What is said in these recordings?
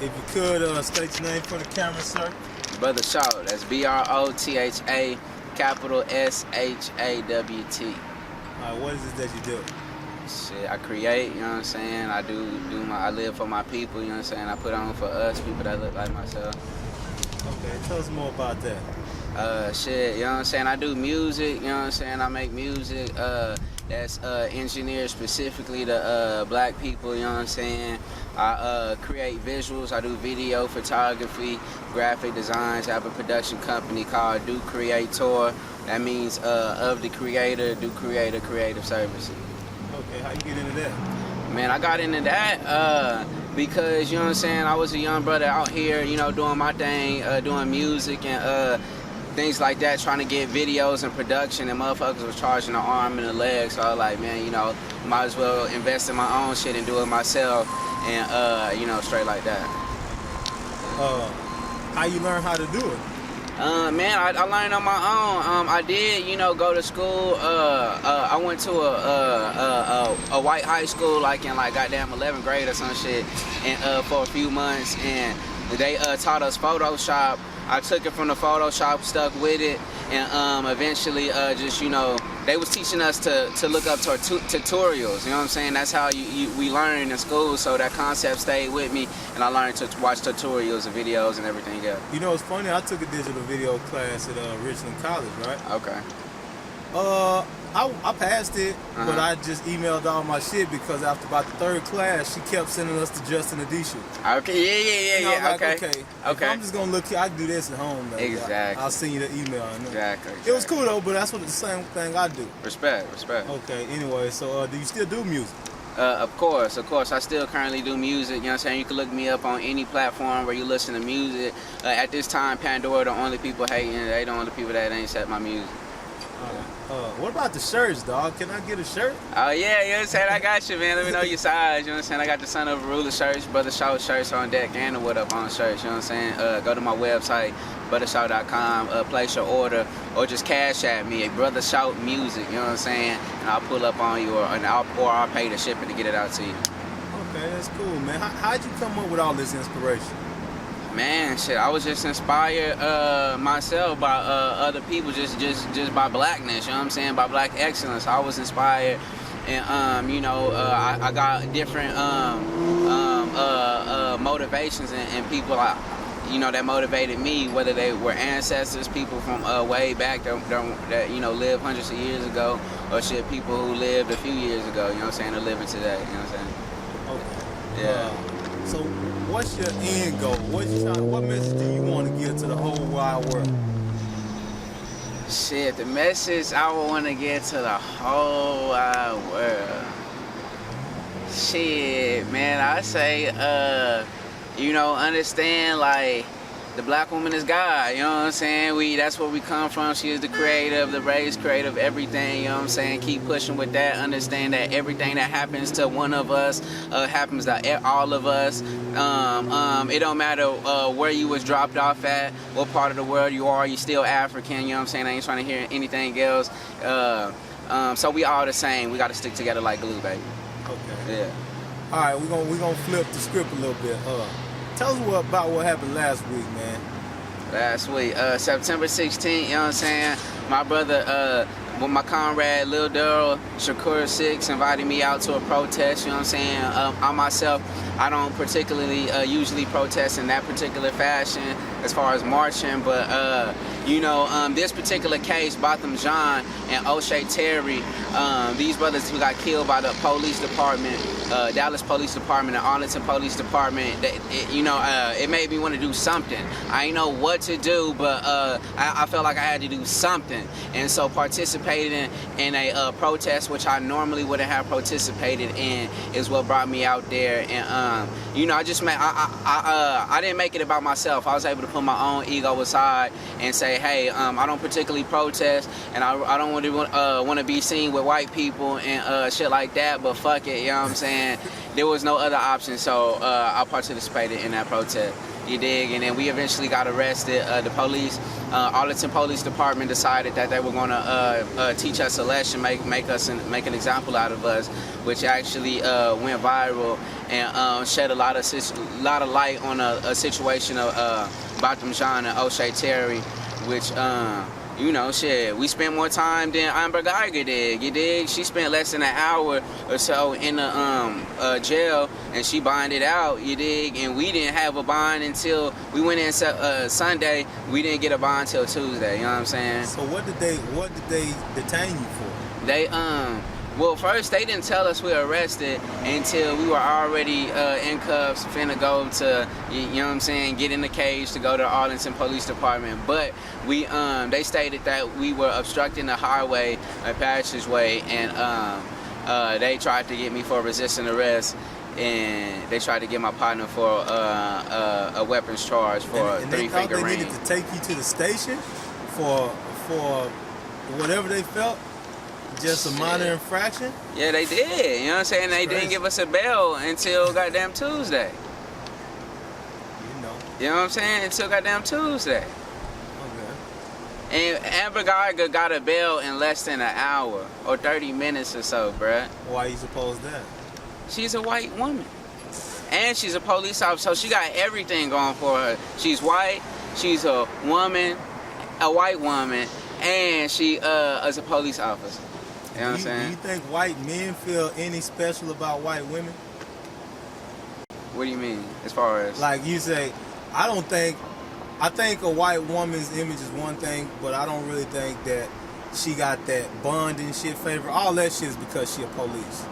If you could, state your name for the camera, sir. Brotha SHAWT. That's BROTHA, capital SHAWT. What is it that you do? Shit, I create, you know what I'm saying? I live for my people, you know what I'm saying? I put on for us, people that look like myself. Okay, tell us more about that. Shit, you know what I'm saying? I do music, you know what I'm saying? I make music that's engineered specifically to black people, you know what I'm saying? I create visuals, I do video, photography, graphic designs. I have a production company called Do Creator. That means of the creator, Do Creator Creative Services. Okay, how you get into that? Man, I got into that because, you know what I'm saying, I was a young brother out here, you know, doing my thing, doing music and things like that, trying to get videos and production, and motherfuckers was charging the arm and the leg. So I was like, man, you know, might as well invest in my own shit and do it myself, and you know, straight like that. How you learn how to do it? Man, I learned on my own. I did, you know, go to school. I went to a white high school, like in goddamn 11th grade or some shit, and for a few months, and they taught us Photoshop. I took it from the Photoshop, stuck with it, and eventually just, you know, they was teaching us to look up tutorials, you know what I'm saying? That's how we learned in school, so that concept stayed with me, and I learned to watch tutorials and videos and everything else. You know, it's funny, I took a digital video class at Richland College, right? Okay. I passed it, but I just emailed all my shit because after about the third class, she kept sending us to Justin Adisha. Okay, yeah, like, okay. If I'm just gonna look here, I can do this at home, though. Exactly. I'll send you the email. Exactly. It was cool though, but that's what the same thing I do. Respect. Okay. Anyway, so do you still do music? Of course. I still currently do music, you know what I'm saying? You can look me up on any platform where you listen to music. At this time, Pandora, the only people hating, they the only people that ain't set my music. What about the shirts, dog? Can I get a shirt? Oh yeah, you know what I'm saying? I got you, man. Let me know your size, you know what I'm saying? I got the Son of a Ruler shirts, Brotha SHAWT shirts on deck, and the What Up On shirts, you know what I'm saying? Go to my website, BrothaSHAWT.com, place your order, or just cash at me, Brotha SHAWT Music, you know what I'm saying? And I'll pull up on you, or I'll pay the shipping to get it out to you. Okay, that's cool, man. How'd you come up with all this inspiration? Man, shit, I was just inspired myself by other people, just by blackness, you know what I'm saying, by black excellence. I was inspired, and you know, I got different motivations and people, you know, that motivated me, whether they were ancestors, people from way back that you know, lived hundreds of years ago, or shit, people who lived a few years ago, you know what I'm saying, are living today, you know what I'm saying? Okay. Yeah. So what's your end goal? What message do you want to give to the whole wide world? Shit, the message I would want to get to the whole wide world. Shit, man, I say, you know, understand, like, the black woman is God, you know what I'm saying? That's where we come from. She is the creator of the race, creator of everything, you know what I'm saying? Keep pushing with that. Understand that everything that happens to one of us happens to all of us. It don't matter where you was dropped off at, what part of the world you are, you still African, you know what I'm saying? I ain't trying to hear anything else. So we all the same. We got to stick together like glue, baby. Okay. Yeah. All right, we're gonna flip the script a little bit. Tell us about what happened last week, man. Last week, September 16th, you know what I'm saying? My brother, with my comrade Lil Durrell, Shakur 6, invited me out to a protest, you know what I'm saying? I myself, I don't particularly usually protest in that particular fashion as far as marching, but you know, this particular case, Botham Jean and O'Shea Terry, these brothers who got killed by the police department, Dallas Police Department and Arlington Police Department, you know, it made me want to do something. I didn't know what to do, but I felt like I had to do something. And so participating in a protest, which I normally wouldn't have participated in, is what brought me out there. And, you know, I didn't make it about myself. I was able to put my own ego aside and say, hey, I don't particularly protest, and I don't want to be seen with white people and shit like that, but fuck it, you know what I'm saying? There was no other option, so I participated in that protest. you dig? And then we eventually got arrested. The police, Arlington Police Department decided that they were gonna teach us a lesson, make an example out of us, which actually went viral and shed a lot of light on a situation of Botham Jean and O'Shea Terry, which you know, shit, we spent more time than Amber Guyger did, you dig? She spent less than an hour or so in the jail, and she bonded out, you dig? And we didn't have a bond until we went in Sunday. We didn't get a bond till Tuesday, you know what I'm saying? So what did they detain you for? They well, first they didn't tell us we were arrested until we were already in cuffs, finna go to, you know what I'm saying, get in the cage to go to Arlington Police Department. But we they stated that we were obstructing the highway, a passageway, and they tried to get me for resisting arrest, and they tried to get my partner for a weapons charge for and a 3-finger they thought they ring. needed to take you to the station for whatever they felt. Just a minor infraction? Yeah, they did. You know what I'm saying? They didn't give us a bail until goddamn Tuesday. You know what I'm saying? Until goddamn Tuesday. Okay. And Amber Guyger got a bail in less than an hour or 30 minutes or so, bruh. Why you suppose that? She's a white woman. And she's a police officer, so she got everything going for her. She's white, she's a woman, a white woman, and she is a police officer. You know what I'm saying? Do you think white men feel any special about white women? What do you mean, as far as? Like you say, I think a white woman's image is one thing, but I don't really think that she got that bonding shit favor. All that shit is because she a police.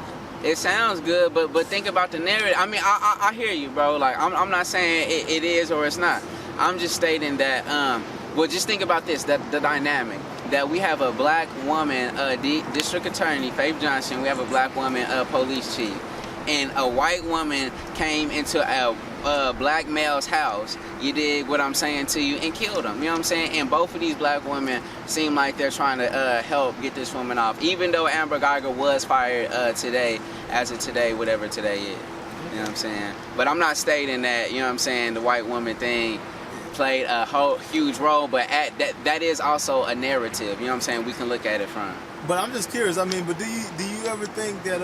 It sounds good, but think about the narrative. I mean, I hear you, bro. Like, I'm not saying it is or it's not. I'm just stating that, well, just think about this, the dynamic. That we have a black woman, district attorney, Faith Johnson, we have a black woman, police chief. And a white woman came into a black male's house, you dig what I'm saying to you, and killed him, you know what I'm saying? And both of these black women seem like they're trying to help get this woman off, even though Amber Guyger was fired today, as of today, whatever today is, you know what I'm saying? But I'm not stating that, you know what I'm saying, the white woman thing played a whole huge role, but that is also a narrative, you know what I'm saying, we can look at it from. But I'm just curious, I mean, but do you ever think that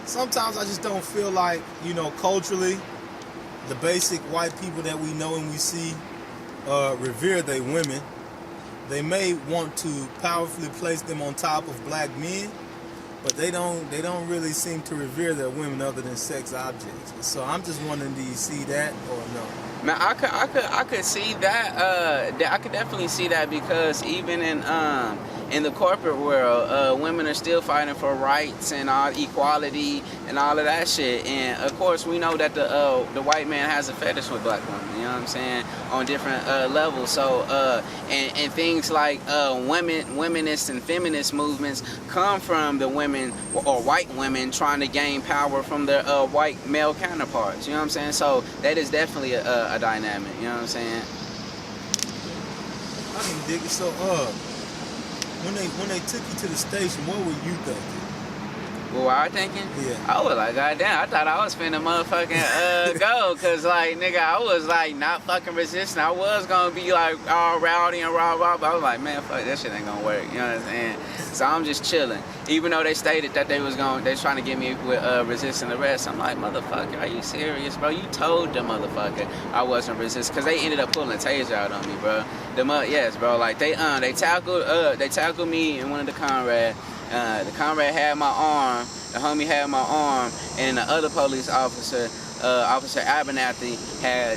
sometimes I just don't feel like, you know, culturally the basic white people that we know and we see revere their women. They may want to powerfully place them on top of black men, but they don't really seem to revere their women other than sex objects. So I'm just wondering, do you see that or no? Man, I could see that. I could definitely see that, because even in the corporate world, women are still fighting for rights and equality and all of that shit. And of course, we know that the white man has a fetish with black women. You know what I'm saying? On different levels. So and things like womenist and feminist movements come from the women or white women trying to gain power from their white male counterparts. You know what I'm saying? So that is definitely a dynamic. You know what I'm saying? I can dig it. So when they took you to the station, what were you thinking? What were I thinking? Yeah. I was like, goddamn, I thought I was finna motherfucking go, cause like, nigga, I was like not fucking resisting. I was gonna be like all rowdy and rah, but I was like, man, fuck, that shit ain't gonna work. You know what I'm saying? So I'm just chilling. Even though they stated that they trying to get me with resisting arrest, I'm like, motherfucker, are you serious, bro? You told the motherfucker I wasn't resisting, cause they ended up pulling a taser out on me, bro. Yes, bro. Like they tackled me and one of the comrades. The comrade had my arm, the homie had my arm, and the other police officer, Officer Abernathy,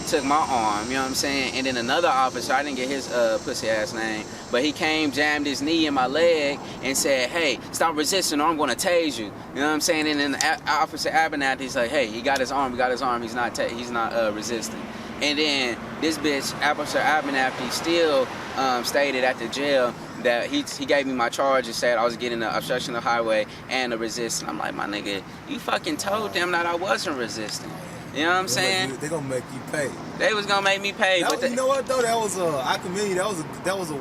took my arm, you know what I'm saying? And then another officer, I didn't get his pussy ass name, but he came, jammed his knee in my leg, and said, hey, stop resisting or I'm gonna tase you. You know what I'm saying? And then Officer Abernathy's like, hey, he got his arm, he's not resisting. And then this bitch, Officer Abernathy, still stated at the jail that he gave me my charge and said I was getting the obstruction of the highway and the resisting. I'm like, my nigga, you fucking told them that I wasn't resisting. You know what I'm saying? They're gonna make you pay. They was gonna make me pay, but You know what though? That was I commend you. That was a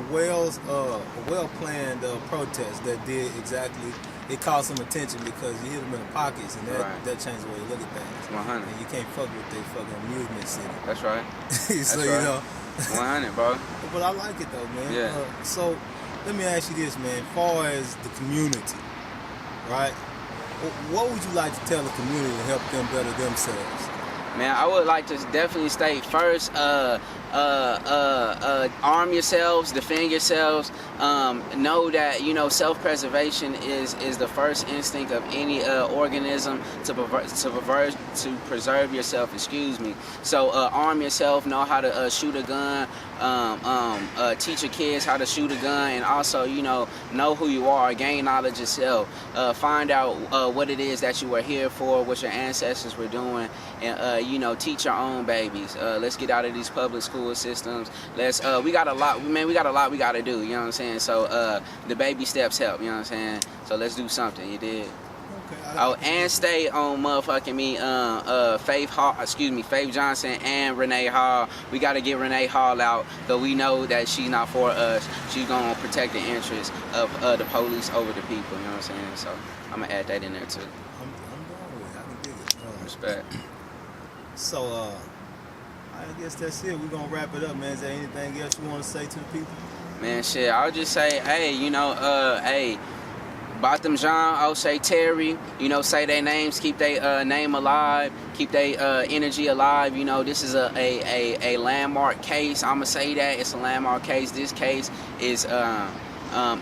well planned protest that did exactly. It caught some attention because you hit them in the pockets, and that changed the way you look at things. 100. And you can't fuck with their fucking amusement city. That's right. So That's you right. know. 100, bro. But I like it though, man. Yeah. So let me ask you this, man. As far as the community, right? What would you like to tell the community to help them better themselves? Man, I would like to definitely state first, arm yourselves, defend yourselves. Know that, you know, self-preservation is the first instinct of any organism to preserve yourself. Excuse me. So arm yourself. Know how to shoot a gun. Teach your kids how to shoot a gun, and also, you know who you are. Gain knowledge yourself. Find out what it is that you were here for, what your ancestors were doing, and you know, teach your own babies. Let's get out of these public school systems. Let's we got a lot, man. We got a lot we got to do. You know what I'm saying? So the baby steps help. You know what I'm saying? So let's do something. You did. Oh, and stay on motherfucking me, Faith Johnson and Renee Hall. We got to get Renee Hall out, but we know that she's not for us. She's going to protect the interests of the police over the people, you know what I'm saying? So I'm going to add that in there too. I'm down with it. I can dig it. Respect. So, I guess that's it. We're going to wrap it up, man. Is there anything else you want to say to the people? Man, shit, I'll just say, hey, you know, hey, Botham Jean, O'Shea Terry, you know, say their names, keep their name alive, keep their energy alive. You know, this is a landmark case. I'm gonna say that it's a landmark case. This case is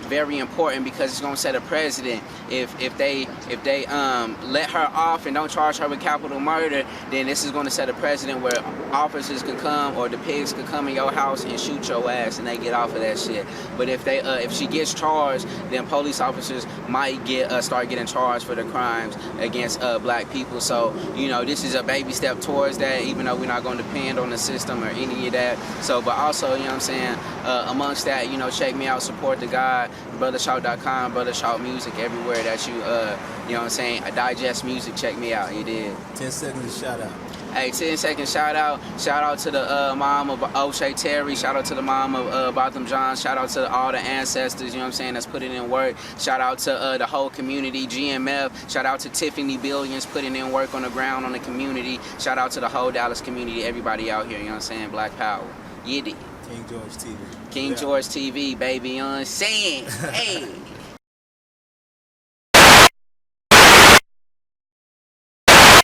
very important because it's gonna set a precedent. If they let her off and don't charge her with capital murder, then this is gonna set a precedent where officers can come, or the pigs can come in your house and shoot your ass, and they get off of that shit. But if she gets charged, then police officers might start getting charged for the crimes against black people. So, you know, this is a baby step towards that, even though we're not gonna depend on the system or any of that. So, but also, you know what I'm saying, amongst that, you know, check me out, support the guy, BrothaSHAWT.com, Brotha SHAWT music, everywhere that you, you know what I'm saying, digest music, check me out, you did. 10 seconds of shout out. Hey, 10-second shout out to the mom of O'Shea Terry, shout out to the mom of Botham Jean, shout out to all the ancestors, you know what I'm saying, that's putting in work, shout out to the whole community, GMF, shout out to Tiffany Billions, putting in work on the ground on the community, shout out to the whole Dallas community, everybody out here, you know what I'm saying, Black Power, Yiddy. King George TV. King George TV, baby, you know what I'm saying, hey.